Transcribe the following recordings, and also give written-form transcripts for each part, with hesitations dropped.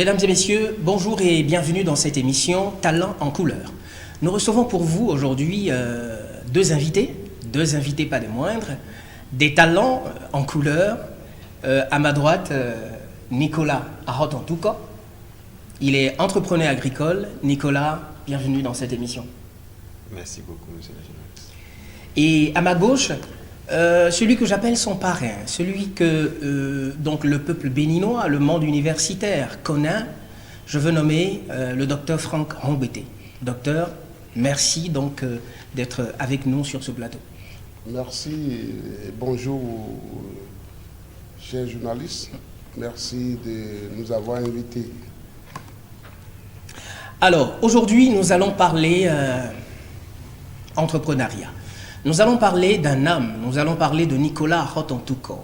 Mesdames et messieurs, bonjour et bienvenue dans cette émission Talent en couleur. Nous recevons pour vous aujourd'hui deux invités pas des moindres, des talents en couleur. À ma droite, Nicolas Arotantuko. Il est entrepreneur agricole. Nicolas, bienvenue dans cette émission. Merci beaucoup, monsieur le journaliste. Et à ma gauche, celui que j'appelle son parrain, celui que donc le peuple béninois, le monde universitaire connaît, je veux nommer le docteur Franck Rambete. Docteur, merci donc d'être avec nous sur ce plateau. Merci et bonjour, chers journalistes. Merci de nous avoir invités. Alors, aujourd'hui, nous allons parler entrepreneuriat. Nous allons parler d'un homme, nous allons parler de Nicolas Arotantuko.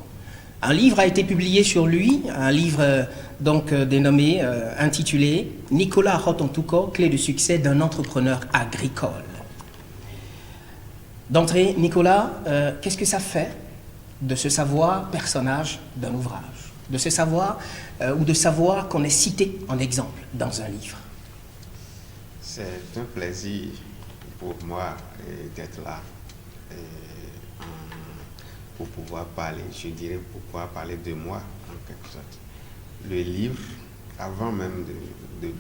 Un livre a été publié sur lui, un livre donc dénommé, intitulé « Nicolas Arotantuko, clé de succès d'un entrepreneur agricole ». D'entrée, Nicolas, qu'est-ce que ça fait de se savoir personnage d'un ouvrage, de se savoir ou de savoir qu'on est cité en exemple dans un livre? C'est un plaisir pour moi d'être là pour pouvoir parler, je dirais, pour pouvoir parler de moi en quelque sorte. Le livre, avant même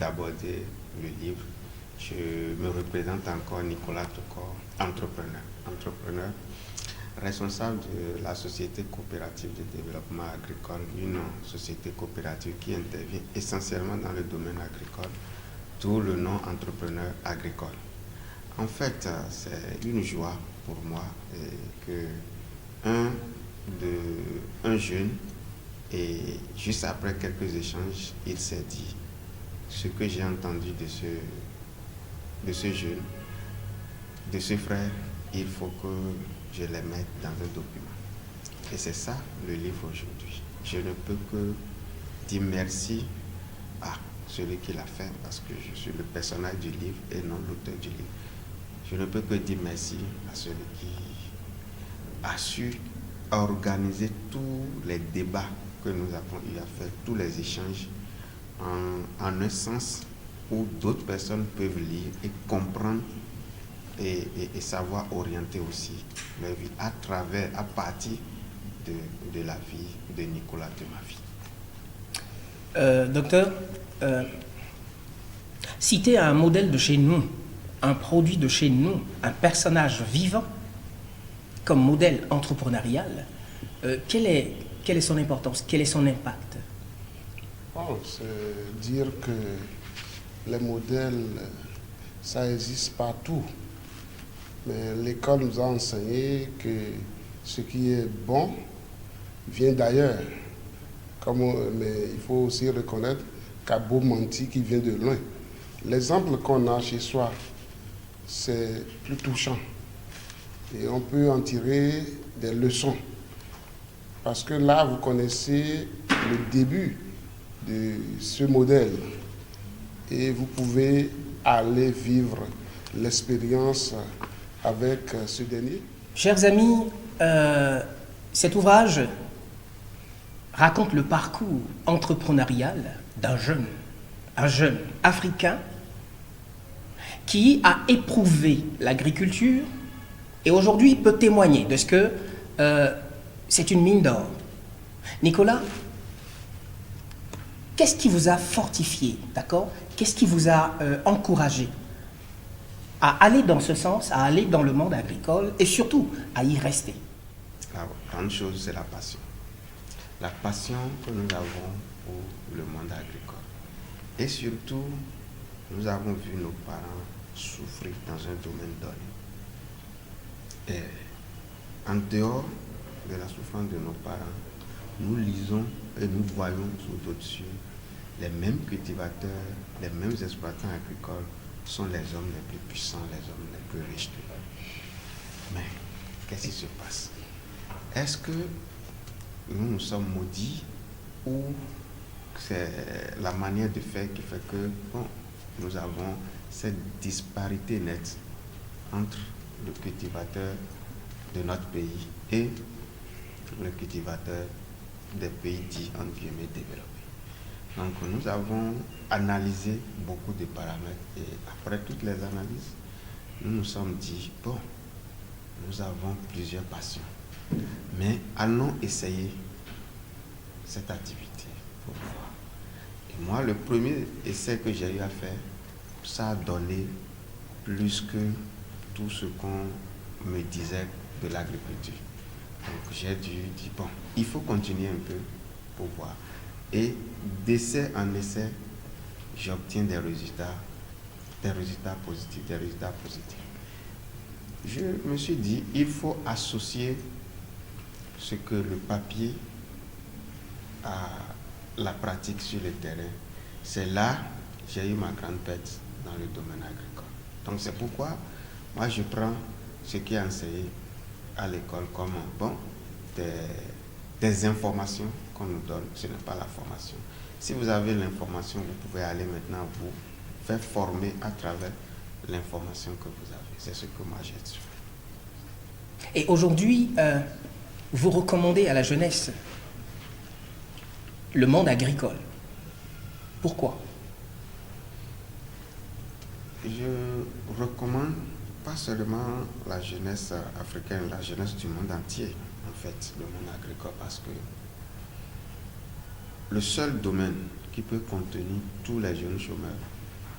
d'aborder le livre, je me représente encore Nicolas Arotantuko, entrepreneur, responsable de la société coopérative de développement agricole, une société coopérative qui intervient essentiellement dans le domaine agricole, d'où le nom entrepreneur agricole. En fait, c'est une joie pour moi que un jeune, et juste après quelques échanges, il s'est dit ce que j'ai entendu de ce jeune, de ce frère, il faut que je les mette dans un document. Et c'est ça le livre aujourd'hui. Je ne peux que dire merci à celui qui l'a fait, parce que je suis le personnage du livre et non l'auteur du livre. Je ne peux que dire merci à celui qui a su organiser tous les débats que nous avons eu à faire, tous les échanges, en un sens où d'autres personnes peuvent lire et comprendre et savoir orienter aussi leur vie à partir de la vie de Nicolas, de ma vie. Docteur, citer un modèle de chez nous, un produit de chez nous, un personnage vivant comme modèle entrepreneurial, quelle est son importance, quel est son impact? C'est dire que les modèles, ça existe partout. Mais l'école nous a enseigné que ce qui est bon vient d'ailleurs. Mais il faut aussi reconnaître qu'à beau menti qui vient de loin. L'exemple qu'on a chez soi, c'est plus touchant. Et on peut en tirer des leçons. Parce que là, vous connaissez le début de ce modèle. Et vous pouvez aller vivre l'expérience avec ce dernier. Chers amis, cet ouvrage raconte le parcours entrepreneurial d'un jeune, un jeune africain qui a éprouvé l'agriculture et aujourd'hui peut témoigner de ce que c'est une mine d'or. Nicolas, qu'est-ce qui vous a fortifié, d'accord? Qu'est-ce qui vous a encouragé à aller dans ce sens, à aller dans le monde agricole et surtout à y rester? La grande chose, c'est la passion. La passion que nous avons pour le monde agricole. Et surtout, nous avons vu nos parents souffrir dans un domaine donné. Et en dehors de la souffrance de nos parents, nous lisons et nous voyons sur d'autres cieux les mêmes cultivateurs, les mêmes exploitants agricoles sont les hommes les plus puissants, les hommes les plus riches. Mais qu'est-ce qui se passe? Est-ce que nous sommes maudits ou c'est la manière de faire qui fait que nous avons cette disparité nette entre le cultivateur de notre pays et le cultivateur des pays dits entre guillemets développés? Donc nous avons analysé beaucoup de paramètres et après toutes les analyses, nous nous sommes dit, bon, nous avons plusieurs passions, mais allons essayer cette activité pour voir. Et moi, le premier essai que j'ai eu à faire, ça a donné plus que tout ce qu'on me disait de l'agriculture. Donc j'ai dû dire, bon, il faut continuer un peu pour voir. Et d'essai en essai, j'obtiens des résultats positifs. Je me suis dit, il faut associer ce que le papier à la pratique sur le terrain. C'est là que j'ai eu ma grande perte dans le domaine agricole. Donc c'est pourquoi moi je prends ce qui est enseigné à l'école comme des informations qu'on nous donne. Ce n'est pas la formation. Si vous avez l'information, vous pouvez aller maintenant vous faire former à travers l'information que vous avez. C'est ce que moi j'ai fait. Et aujourd'hui, vous recommandez à la jeunesse le monde agricole. Pourquoi? Je recommande pas seulement la jeunesse africaine, la jeunesse du monde entier, en fait, le monde agricole, parce que le seul domaine qui peut contenir tous les jeunes chômeurs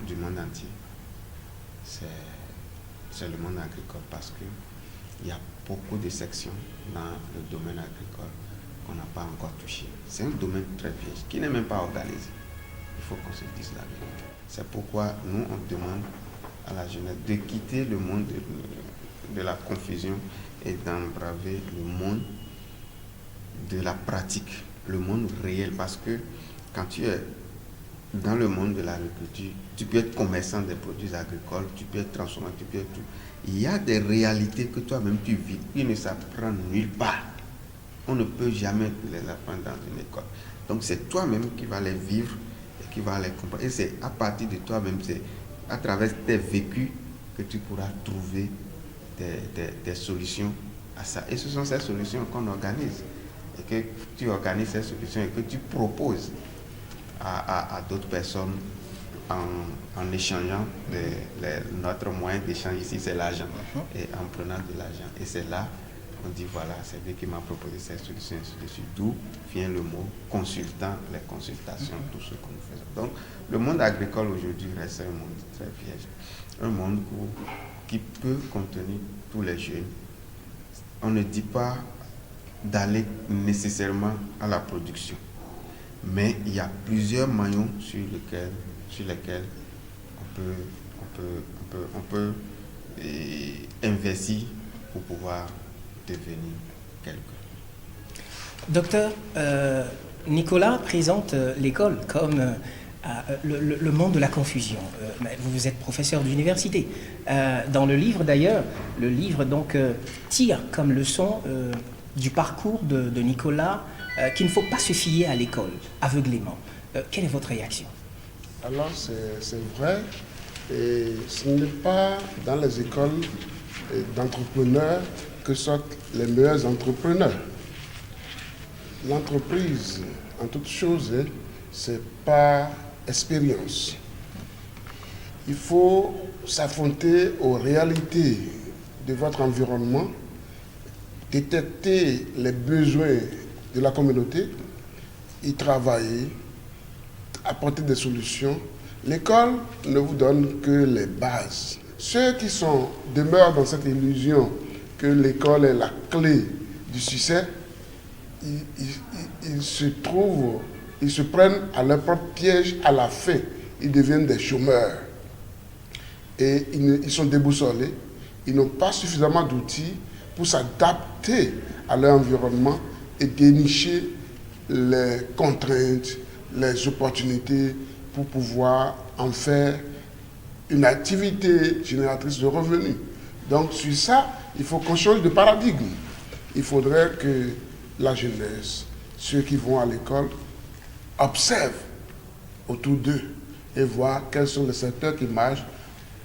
du monde entier, c'est le monde agricole, parce qu'il y a beaucoup de sections dans le domaine agricole qu'on n'a pas encore touché. C'est un domaine très vieille, qui n'est même pas organisé. Il faut qu'on se dise la vérité. C'est pourquoi nous, on demande à la jeunesse de quitter le monde de la confusion et d'embraver le monde de la pratique, le monde réel. Parce que quand tu es dans le monde de l'agriculture, tu peux être commerçant des produits agricoles, tu peux être transformateur, tu peux être tout. Il y a des réalités que toi-même tu vis, qui ne s'apprennent nulle part. On ne peut jamais les apprendre dans une école. Donc c'est toi-même qui vas les vivre et qui vas les comprendre. Et c'est à partir de toi-même, c'est à travers tes vécus que tu pourras trouver des solutions à ça. Et ce sont ces solutions qu'on organise. Et que tu organises ces solutions et que tu proposes à d'autres personnes en échangeant. Notre moyen d'échange ici, c'est l'argent. Et en prenant de l'argent. Et c'est là on dit voilà, c'est lui qui m'a proposé cette solution, ainsi de suite. D'où vient le mot consultant, les consultations, tout ce que nous faisons. Donc, le monde agricole aujourd'hui reste un monde très vierge. Un monde qui peut contenir tous les jeunes. On ne dit pas d'aller nécessairement à la production, mais il y a plusieurs maillons sur lesquels on peut investir pour pouvoir devenir quelqu'un. Docteur, Nicolas présente l'école comme le monde de la confusion. Vous êtes professeur d'université. Dans le livre d'ailleurs, le livre donc tire comme leçon du parcours de Nicolas qu'il ne faut pas se fier à l'école aveuglément. Quelle est votre réaction? Alors c'est vrai, et ce n'est pas dans les écoles d'entrepreneurs que sortent les meilleurs entrepreneurs. L'entreprise, en toute chose, c'est par expérience. Il faut s'affronter aux réalités de votre environnement, détecter les besoins de la communauté, y travailler, apporter des solutions. L'école ne vous donne que les bases. Ceux qui demeurent dans cette illusion que l'école est la clé du succès, ils se prennent à leur propre piège à la fin. Ils deviennent des chômeurs. Et ils sont déboussolés. Ils n'ont pas suffisamment d'outils pour s'adapter à leur environnement et dénicher les contraintes, les opportunités pour pouvoir en faire une activité génératrice de revenus. Donc sur ça, il faut qu'on change de paradigme. Il faudrait que la jeunesse, ceux qui vont à l'école, observent autour d'eux et voient quels sont les secteurs qui marchent,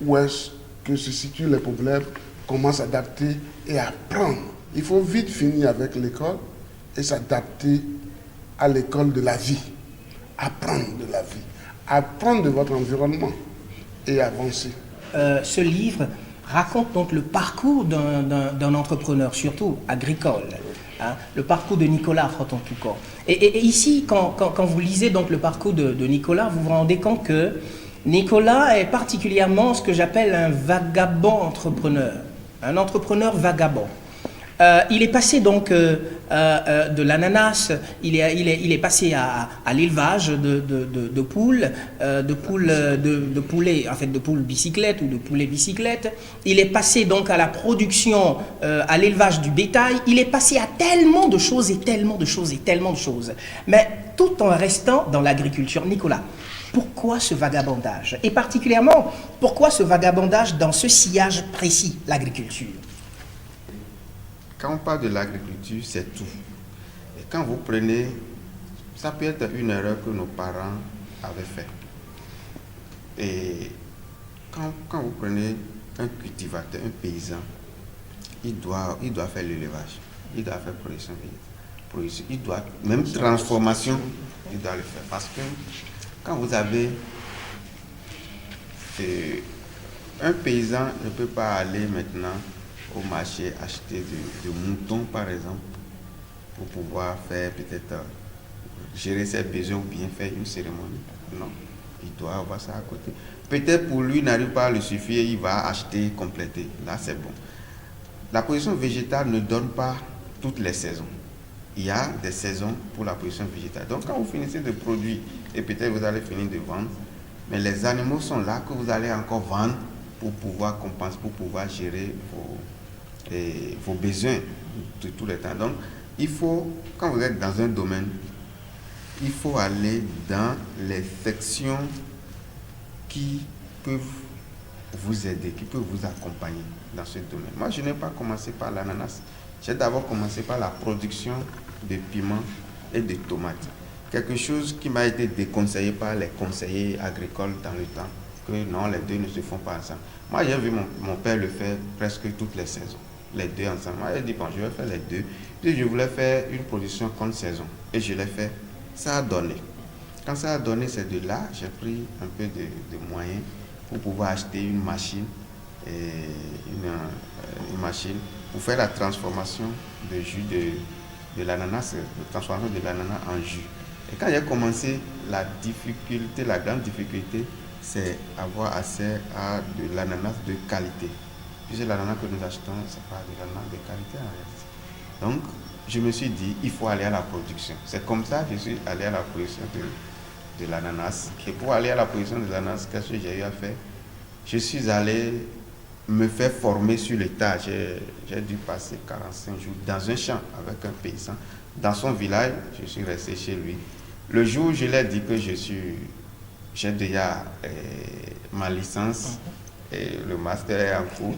où est-ce que se situent les problèmes, comment s'adapter et apprendre. Il faut vite finir avec l'école et s'adapter à l'école de la vie. apprendre de la vie, apprendre de votre environnement et avancer. Ce livre raconte donc le parcours d'un entrepreneur, surtout agricole, hein, le parcours de Nicolas Froton-Toucan. Et ici, quand vous lisez donc le parcours de Nicolas, vous vous rendez compte que Nicolas est particulièrement ce que j'appelle un vagabond entrepreneur, un entrepreneur vagabond. Il est passé donc de l'ananas, il est passé à l'élevage de poules, de poulets, en fait de poules bicyclettes ou de poulets bicyclettes. Il est passé donc à la production, à l'élevage du bétail. Il est passé à tellement de choses et tellement de choses et tellement de choses. Mais tout en restant dans l'agriculture. Nicolas, pourquoi ce vagabondage? Et particulièrement, pourquoi ce vagabondage dans ce sillage précis, l'agriculture? Quand on parle de l'agriculture, c'est tout. Et quand vous prenez, ça peut être une erreur que nos parents avaient faite. Et quand vous prenez un cultivateur, un paysan, il doit faire l'élevage, il doit faire production végétale, il doit, même transformation, il doit le faire. Parce que quand vous avez un paysan ne peut pas aller maintenant au marché acheter de moutons par exemple pour pouvoir faire peut-être gérer ses besoins ou bien faire une cérémonie. Non, il doit avoir ça à côté. Peut-être pour lui n'arrive pas à le suffire, il va acheter, compléter. Là c'est bon. La production végétale ne donne pas toutes les saisons. Il y a des saisons pour la production végétale. Donc quand vous finissez de produire et peut-être vous allez finir de vendre, mais les animaux sont là que vous allez encore vendre pour pouvoir compenser, pour pouvoir gérer vos besoins de tous les temps. Donc, il faut, quand vous êtes dans un domaine, il faut aller dans les sections qui peuvent vous aider, qui peuvent vous accompagner dans ce domaine. Moi, je n'ai pas commencé par l'ananas. J'ai d'abord commencé par la production de piments et de tomates. Quelque chose qui m'a été déconseillé par les conseillers agricoles dans le temps, que non, les deux ne se font pas ensemble. Moi, j'ai vu mon père le faire presque toutes les saisons. Les deux ensemble. Moi, j'ai dit, bon, je vais faire les deux. Puis je voulais faire une production contre saison. Et je l'ai fait. Ça a donné. Quand ça a donné, c'est de là, j'ai pris un peu de moyens pour pouvoir acheter une machine, une machine pour faire la transformation de jus de l'ananas, la transformation de l'ananas en jus. Et quand j'ai commencé, la grande difficulté, c'est avoir accès à de l'ananas de qualité. Puisque l'ananas que nous achetons, c'est pas de l'ananas de qualité en réalité. Donc, je me suis dit, il faut aller à la production. C'est comme ça que je suis allé à la production de l'ananas. Et pour aller à la production de l'ananas, qu'est-ce que j'ai eu à faire? Je suis allé me faire former sur le tas. J'ai dû passer 45 jours dans un champ avec un paysan. Dans son village, je suis resté chez lui. Le jour où je lui ai dit que j'ai déjà ma licence et le master est en cours,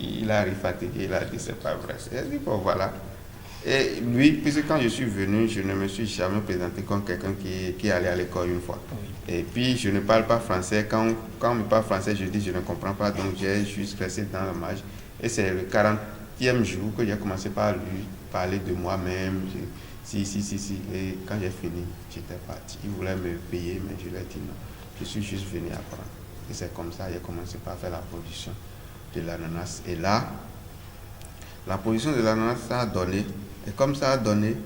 il a fatigué, il a dit c'est pas vrai. J'ai dit bon voilà. Et lui, puisque quand je suis venu, je ne me suis jamais présenté comme quelqu'un qui allait à l'école une fois. Et puis je ne parle pas français. Quand on me parle français, je dis je ne comprends pas, donc j'ai juste resté dans la marge. Et c'est le 40e jour que j'ai commencé par lui parler de moi-même. Si. Et quand j'ai fini, j'étais parti. Il voulait me payer, mais je lui ai dit non. Je suis juste venu apprendre. Et c'est comme ça que j'ai commencé par faire la production de l'ananas. Et là, la production de l'ananas, ça a donné. Et comme ça a donné,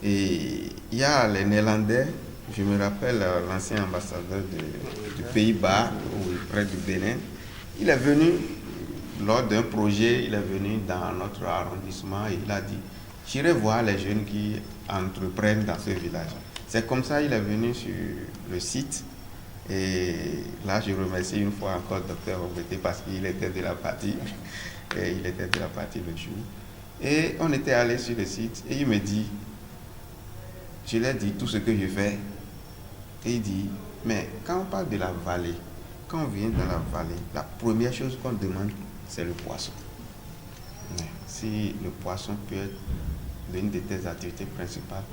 et il y a les Néerlandais, je me rappelle l'ancien ambassadeur du Pays-Bas, près du Bénin, il est venu lors d'un projet, il est venu dans notre arrondissement et il a dit, j'irai voir les jeunes qui entreprennent dans ce village. C'est comme ça qu'il est venu sur le site. Et là, je remercie une fois encore le docteur Roberté parce qu'il était de la partie. Et il était de la partie le jour. Et on était allé sur le site et il me dit, je lui ai dit tout ce que je fais. Et il dit, mais quand on parle de la vallée, quand on vient dans la vallée, la première chose qu'on demande, c'est le poisson. Mais si le poisson peut être l'une de tes activités principales,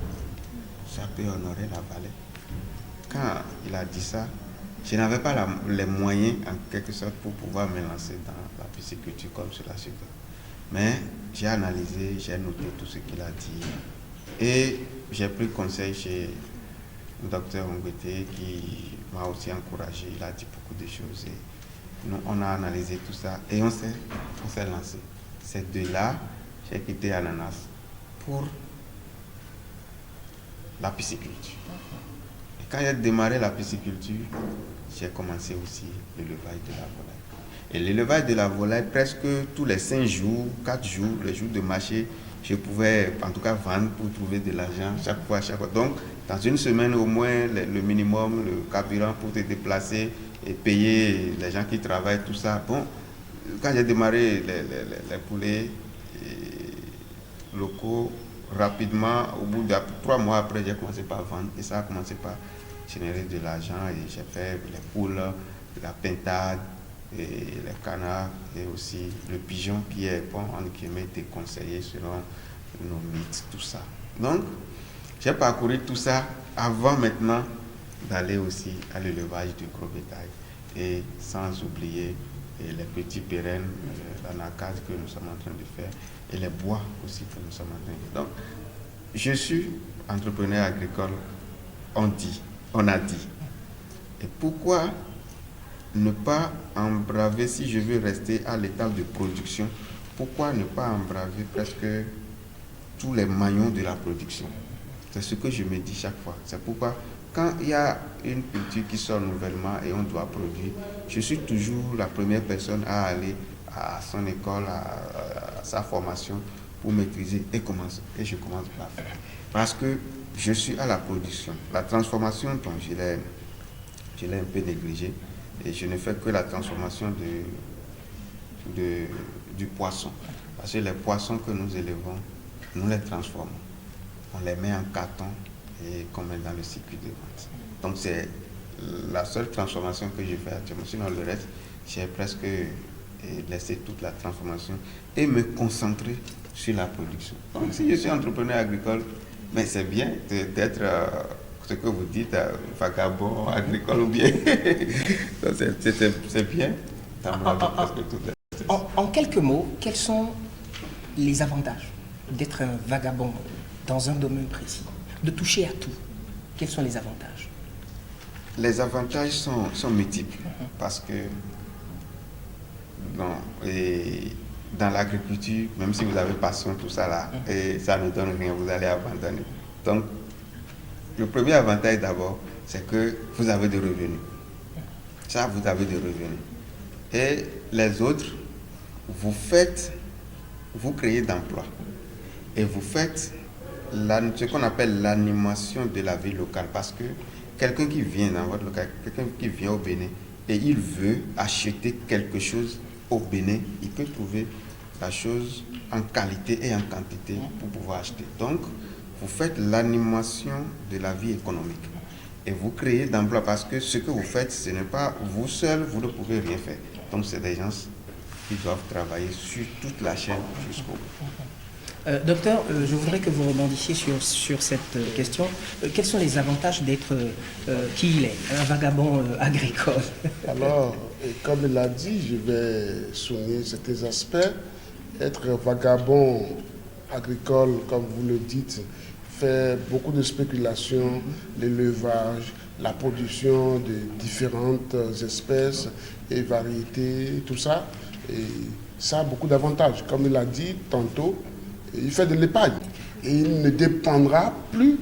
ça peut honorer la vallée. Quand il a dit ça, je n'avais pas les moyens en quelque sorte pour pouvoir me lancer dans la pisciculture comme cela se fait. Mais j'ai analysé, j'ai noté tout ce qu'il a dit et j'ai pris conseil chez le docteur Ongwete, qui m'a aussi encouragé. Il a dit beaucoup de choses. Et nous, on a analysé tout ça et on s'est lancé. C'est de là, j'ai quitté Ananas pour la pisciculture. Et quand j'ai démarré la pisciculture, j'ai commencé aussi l'élevage de la volaille. Et l'élevage de la volaille, presque tous les 5 jours, 4 jours, les jours de marché, je pouvais en tout cas vendre pour trouver de l'argent chaque fois. Donc, dans une semaine au moins, le minimum, le carburant pour te déplacer et payer les gens qui travaillent, tout ça. Bon, quand j'ai démarré les poulets locaux, rapidement, au bout de 3 mois après, j'ai commencé par vendre et ça a commencé par générer de l'argent et j'ai fait les poules, la pintade, et les canards et aussi le pigeon qui est, bon, en guillemets, déconseillé selon nos mythes, tout ça. Donc, j'ai parcouru tout ça avant maintenant d'aller aussi à l'élevage du gros bétail et sans oublier les petits pérennes, l'anacase que nous sommes en train de faire et les bois aussi que nous sommes en train de faire. Donc, je suis entrepreneur agricole, on a dit. Et pourquoi ne pas embraver, si je veux rester à l'étape de production, pourquoi ne pas embraver presque tous les maillons de la production? C'est ce que je me dis chaque fois. C'est pourquoi, quand il y a une culture qui sort nouvellement et on doit produire, je suis toujours la première personne à aller à son école, à sa formation pour maîtriser et je commence par faire. Parce que je suis à la production. La transformation, donc, je l'ai un peu négligée. Et je ne fais que la transformation du poisson. Parce que les poissons que nous élevons, nous les transformons. On les met en carton et qu'on met dans le circuit de vente. Donc c'est la seule transformation que je fais actuellement. Sinon le reste, j'ai presque laissé toute la transformation et me concentrer sur la production. Donc si je suis entrepreneur agricole, mais c'est bien d'être... ce que vous dites, vagabond agricole ou bien. C'est bien. En quelques mots, quels sont les avantages d'être un vagabond dans un domaine précis, de toucher à tout? Quels sont les avantages? Les avantages sont multiples parce que dans l'agriculture, même si vous avez passion, tout ça là, et ça ne donne rien, vous allez abandonner. Donc, le premier avantage d'abord, c'est que vous avez des revenus. Ça, vous avez des revenus. Et les autres, vous créez d'emplois. Et vous faites ce qu'on appelle l'animation de la vie locale. Parce que quelqu'un qui vient dans votre local, quelqu'un qui vient au Bénin, et il veut acheter quelque chose au Bénin, il peut trouver la chose en qualité et en quantité pour pouvoir acheter. Donc, vous faites l'animation de la vie économique et vous créez d'emplois parce que ce que vous faites, ce n'est pas vous seul, vous ne pouvez rien faire. Donc c'est des gens qui doivent travailler sur toute la chaîne jusqu'au bout. Docteur, je voudrais que vous rebondissiez sur cette question. Quels sont les avantages d'être qui il est, un vagabond agricole? Alors, comme il l'a dit, je vais souligner certains aspects. Être vagabond agricole, comme vous le dites, fait beaucoup de spéculations, l'élevage, la production de différentes espèces et variétés, tout ça. Et ça a beaucoup d'avantages. Comme il l'a dit tantôt, il fait de l'épargne. Et il ne dépendra plus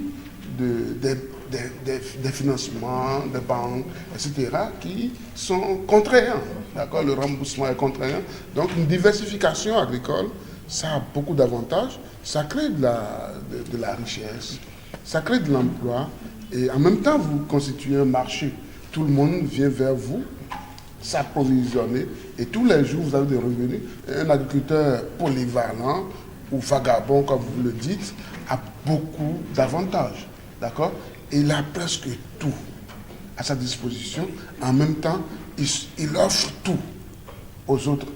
des financements, des banques, etc., qui sont contraignants. D'accord, le remboursement est contraignant. Donc une diversification agricole, ça a beaucoup d'avantages. Ça crée de la richesse, ça crée de l'emploi et en même temps vous constituez un marché. Tout le monde vient vers vous, s'approvisionner et tous les jours vous avez des revenus. Un agriculteur polyvalent ou vagabond comme vous le dites a beaucoup d'avantages, d'accord? Et il a presque tout à sa disposition. En même temps, il offre tout aux autres.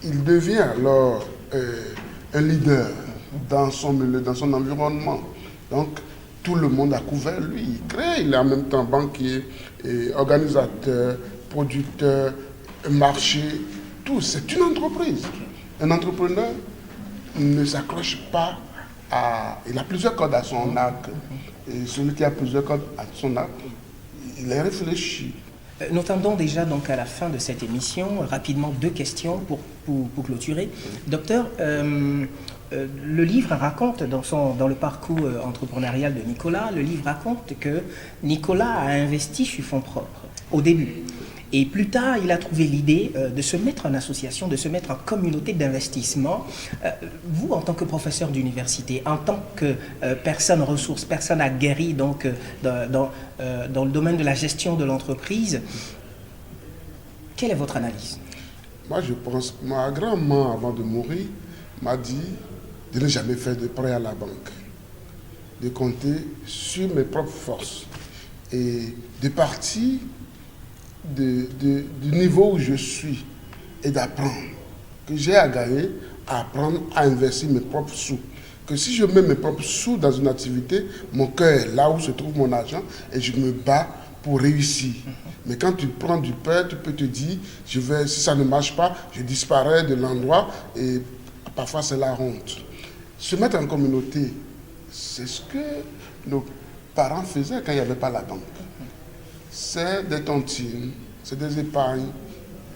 Il devient alors un leader dans son milieu, dans son environnement. Donc, tout le monde a couvert lui. Il est en même temps banquier, organisateur, producteur, marché, tout. C'est une entreprise. Un entrepreneur ne s'accroche pas il a plusieurs cordes à son arc. Et celui qui a plusieurs cordes à son arc, il est réfléchi. Nous tendons déjà donc à la fin de cette émission. Rapidement, 2 questions pour clôturer. Docteur, le livre raconte, dans le parcours entrepreneurial de Nicolas, le livre raconte que Nicolas a investi sur fonds propres au début. Et plus tard, il a trouvé l'idée de se mettre en association, de se mettre en communauté d'investissement. Vous, en tant que professeur d'université, en tant que personne ressource, personne aguerrie donc, dans le domaine de la gestion de l'entreprise, quelle est votre analyse? Moi, je pense, ma grand-mère, avant de mourir, m'a dit de ne jamais faire de prêt à la banque, de compter sur mes propres forces et de partir du niveau où je suis et d'apprendre que j'ai à gagner, à apprendre à investir mes propres sous. Que si je mets mes propres sous dans une activité, mon cœur est là où se trouve mon argent et je me bats pour réussir. Mais quand tu prends du pain, tu peux te dire, si ça ne marche pas, je disparais de l'endroit et parfois c'est la honte. Se mettre en communauté, c'est ce que nos parents faisaient quand il n'y avait pas la banque. C'est des tontines, c'est des épargnes.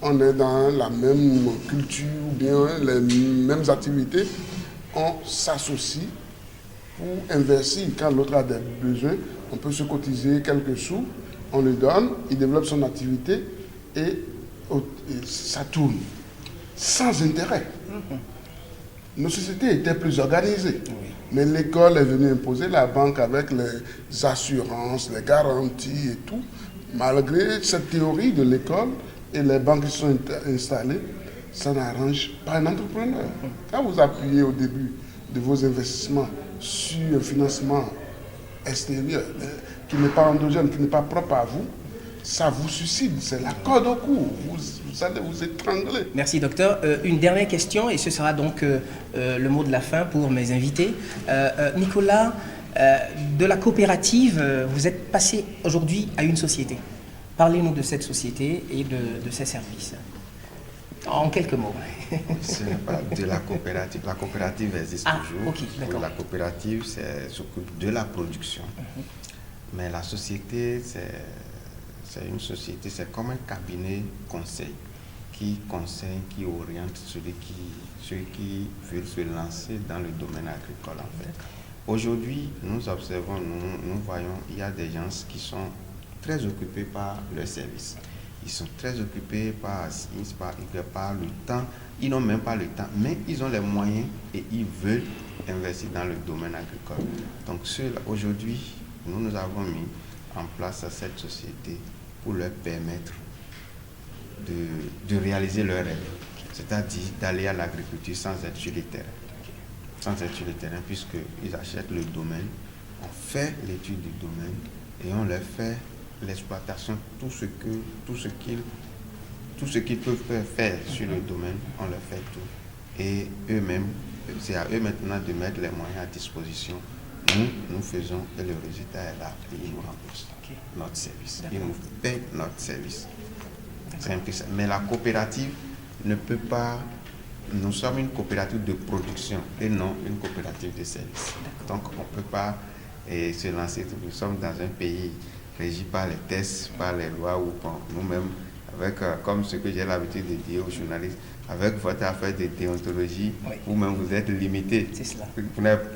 On est dans la même culture ou bien les mêmes activités. On s'associe pour investir. Quand l'autre a des besoins, on peut se cotiser quelques sous, on le donne, il développe son activité et ça tourne. Sans intérêt. Nos sociétés étaient plus organisées. Mais l'école est venue imposer la banque avec les assurances, les garanties et tout. Malgré cette théorie de l'école et les banques qui sont installées, ça n'arrange pas un entrepreneur. Quand vous appuyez au début de vos investissements sur un financement extérieur qui n'est pas endogène, qui n'est pas propre à vous, ça vous suicide, c'est la corde au cou, vous allez vous étrangler. Merci docteur. Une dernière question et ce sera donc le mot de la fin pour mes invités. Nicolas, de la coopérative, vous êtes passé aujourd'hui à une société. Parlez-nous de cette société et de ses services. En quelques mots. Ce n'est pas de la coopérative. La coopérative existe toujours. Ok, d'accord. La coopérative s'occupe de la production. Mais la société, c'est une société, c'est comme un cabinet conseil qui conseille, qui oriente ceux qui veulent se lancer dans le domaine agricole en fait. Aujourd'hui, nous observons, nous voyons, il y a des gens qui sont très occupés par leur service. Ils sont très occupés par le temps. Ils n'ont même pas le temps, mais ils ont les moyens et ils veulent investir dans le domaine agricole. Donc aujourd'hui, nous avons mis en place cette société pour leur permettre de réaliser leurs rêves. C'est-à-dire d'aller à l'agriculture sans être sur le terrain. Sans être sur le terrain, puisqu'ils achètent le domaine, on fait l'étude du domaine et on leur fait l'exploitation, tout ce qu'ils peuvent faire sur le domaine, on leur fait tout. Et eux-mêmes, c'est à eux maintenant de mettre les moyens à disposition. Nous faisons et le résultat est là et ils nous remboursent notre service. Ils nous payent notre service. C'est un peu ça. Mais la coopérative ne peut pas. Nous sommes une coopérative de production et non une coopérative de service. Donc on ne peut pas se lancer. Nous sommes dans un pays régi par les tests, par les lois ou par nous-mêmes, avec, comme ce que j'ai l'habitude de dire aux journalistes, avec votre affaire de déontologie, vous-même vous êtes limité. C'est cela.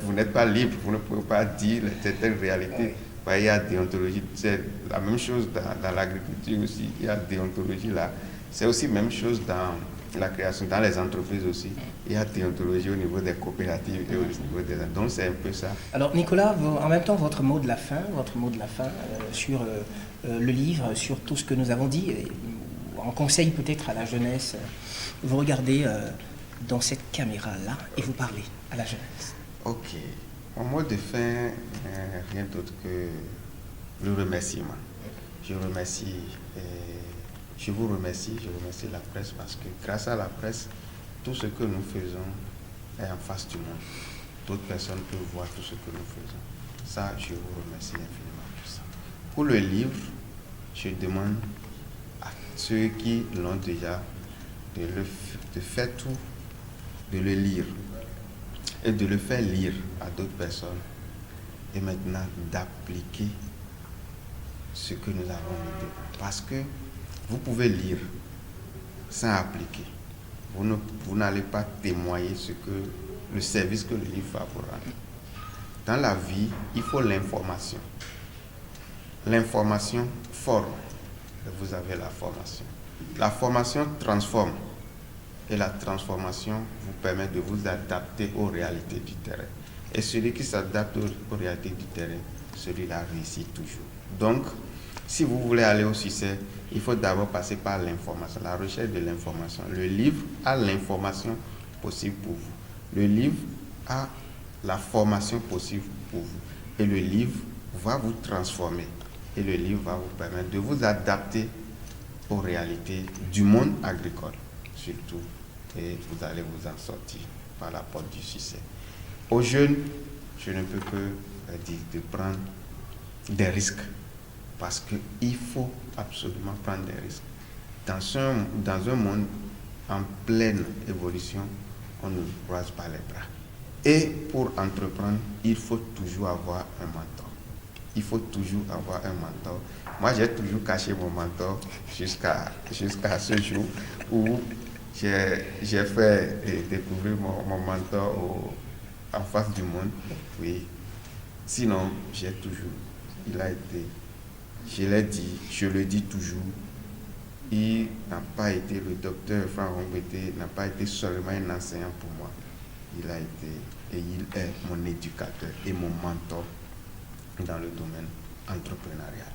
Vous n'êtes pas libre, vous ne pouvez pas dire certaines réalités. Il y a déontologie, c'est la même chose dans l'agriculture aussi, il y a déontologie là. C'est aussi la même chose dans la création, dans les entreprises aussi. Il y a déontologie au niveau des coopératives et au niveau des... Donc c'est un peu ça. Alors Nicolas, en même temps, votre mot de la fin sur le livre, sur tout ce que nous avons dit, en conseil peut-être à la jeunesse, vous regardez dans cette caméra-là et vous parlez à la jeunesse. Ok. Mon mot de fin, rien d'autre que le remerciement. Je vous remercie la presse parce que grâce à la presse, tout ce que nous faisons est en face du monde. D'autres personnes peuvent voir tout ce que nous faisons. Ça, je vous remercie infiniment pour ça. Pour le livre, je demande à ceux qui l'ont déjà de faire tout, de le lire. et de le faire lire à d'autres personnes et maintenant d'appliquer ce que nous avons mis dedans. Parce que vous pouvez lire sans appliquer. Vous n'allez pas témoigner le service que le livre va vous rendre. Dans la vie, il faut l'information. L'information forme. Et vous avez la formation. La formation transforme. Et la transformation vous permet de vous adapter aux réalités du terrain. Et celui qui s'adapte aux réalités du terrain, celui-là réussit toujours. Donc, si vous voulez aller au succès, il faut d'abord passer par l'information, la recherche de l'information. Le livre a l'information possible pour vous. Le livre a la formation possible pour vous. Et le livre va vous transformer. Et le livre va vous permettre de vous adapter aux réalités du monde agricole, surtout. Et vous allez vous en sortir par la porte du succès. Aux jeunes, je ne peux que dire de prendre des risques. Parce qu'il faut absolument prendre des risques. Dans un monde en pleine évolution, on ne croise pas les bras. Et pour entreprendre, il faut toujours avoir un mentor. Il faut toujours avoir un mentor. Moi, j'ai toujours caché mon mentor jusqu'à ce jour où j'ai fait découvrir mon mentor en face du monde. Oui. Sinon, il a été, je l'ai dit, je le dis toujours, il n'a pas été, le docteur Franck Ongwete n'a pas été seulement un enseignant pour moi. Il a été, et il est mon éducateur et mon mentor dans le domaine entrepreneurial.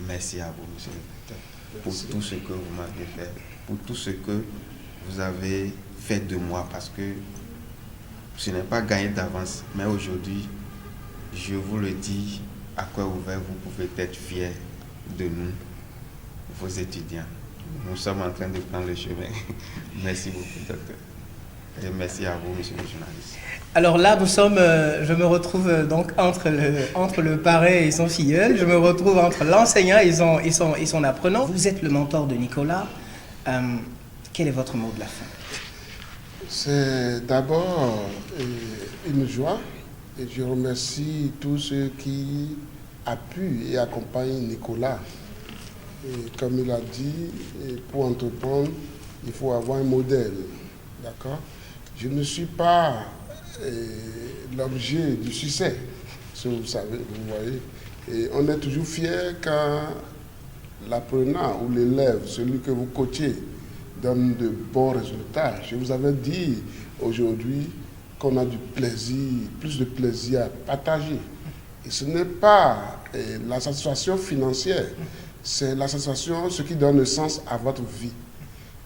Merci à vous, monsieur le docteur, pour tout ce que vous m'avez fait, pour tout ce que vous avez fait de moi, parce que ce n'est pas gagné d'avance, mais aujourd'hui, je vous le dis, à quoi ouvert, vous pouvez être fiers de nous, vos étudiants. Nous sommes en train de prendre le chemin. Merci beaucoup, docteur. Et merci à vous, monsieur le journaliste. Alors là, je me retrouve donc entre le parrain et son filleul. Je me retrouve entre l'enseignant et son apprenant. Vous êtes le mentor de Nicolas. Quel est votre mot de la fin? C'est d'abord une joie. Et je remercie tous ceux qui appuient et accompagnent Nicolas. Et comme il a dit, pour entreprendre, il faut avoir un modèle. D'accord? Je ne suis pas l'objet du succès, si vous savez, vous voyez. Et on est toujours fier quand l'apprenant ou l'élève, celui que vous coachez, donne de bons résultats. Je vous avais dit aujourd'hui qu'on a du plaisir, plus de plaisir à partager. Et ce n'est pas la satisfaction financière, c'est la satisfaction, ce qui donne sens à votre vie.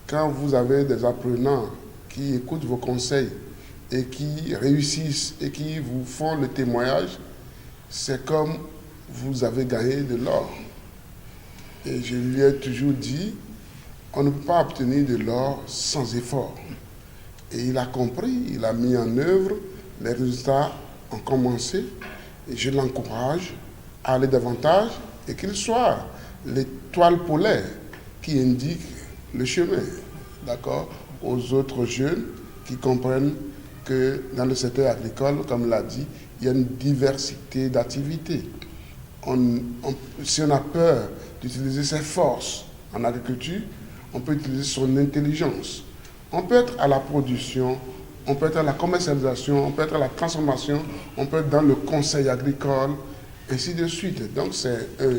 Quand vous avez des apprenants qui écoutent vos conseils et qui réussissent et qui vous font le témoignage, c'est comme vous avez gagné de l'or. Et je lui ai toujours dit, on ne peut pas obtenir de l'or sans effort. Et il a compris, il a mis en œuvre, les résultats ont commencé. Et je l'encourage à aller davantage et qu'il soit l'étoile polaire qui indique le chemin, d'accord, aux autres jeunes qui comprennent que dans le secteur agricole, comme l'a dit, il y a une diversité d'activités. Si on a peur d'utiliser ses forces en agriculture, on peut utiliser son intelligence. On peut être à la production, on peut être à la commercialisation, on peut être à la transformation, on peut être dans le conseil agricole, ainsi de suite. Donc c'est un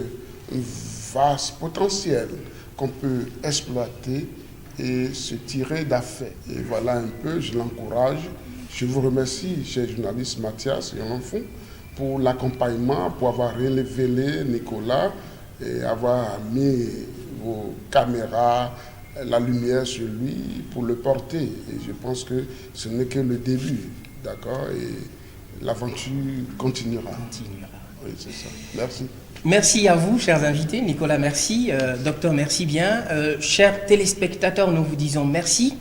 vaste potentiel qu'on peut exploiter et se tirer d'affaires. Et voilà un peu, je l'encourage. Je vous remercie, cher journaliste Mathias et Enfant, pour l'accompagnement, pour avoir révélé Nicolas et avoir mis vos caméras, la lumière sur lui pour le porter. Et je pense que ce n'est que le début, d'accord? Et l'aventure continuera. Oui, c'est ça. Merci. Merci à vous, chers invités. Nicolas, merci. Docteur, merci bien. Chers téléspectateurs, nous vous disons merci.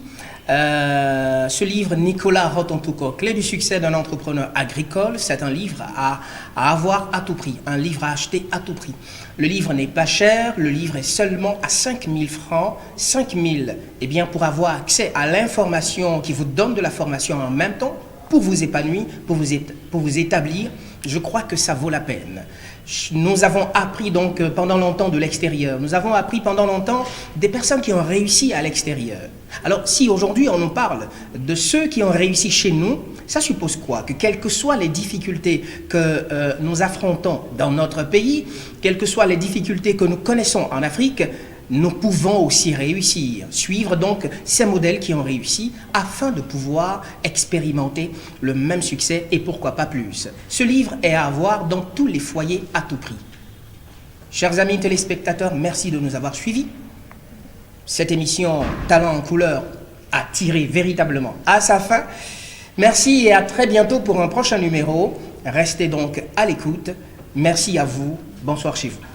Ce livre, Nicolas Rotontuko, Clé du succès d'un entrepreneur agricole, c'est un livre à avoir à tout prix, un livre à acheter à tout prix. Le livre n'est pas cher, le livre est seulement à 5 000 francs. 5 000, eh bien, pour avoir accès à l'information qui vous donne de la formation en même temps, pour vous épanouir, pour vous établir, je crois que ça vaut la peine. Nous avons appris donc pendant longtemps de l'extérieur. Nous avons appris pendant longtemps des personnes qui ont réussi à l'extérieur. Alors si aujourd'hui on nous parle de ceux qui ont réussi chez nous, ça suppose quoi? Que quelles que soient les difficultés que nous affrontons dans notre pays, quelles que soient les difficultés que nous connaissons en Afrique, nous pouvons aussi réussir, suivre donc ces modèles qui ont réussi afin de pouvoir expérimenter le même succès et pourquoi pas plus. Ce livre est à avoir dans tous les foyers à tout prix. Chers amis téléspectateurs, merci de nous avoir suivis. Cette émission Talent en couleur a tiré véritablement à sa fin. Merci et à très bientôt pour un prochain numéro. Restez donc à l'écoute. Merci à vous. Bonsoir chez vous.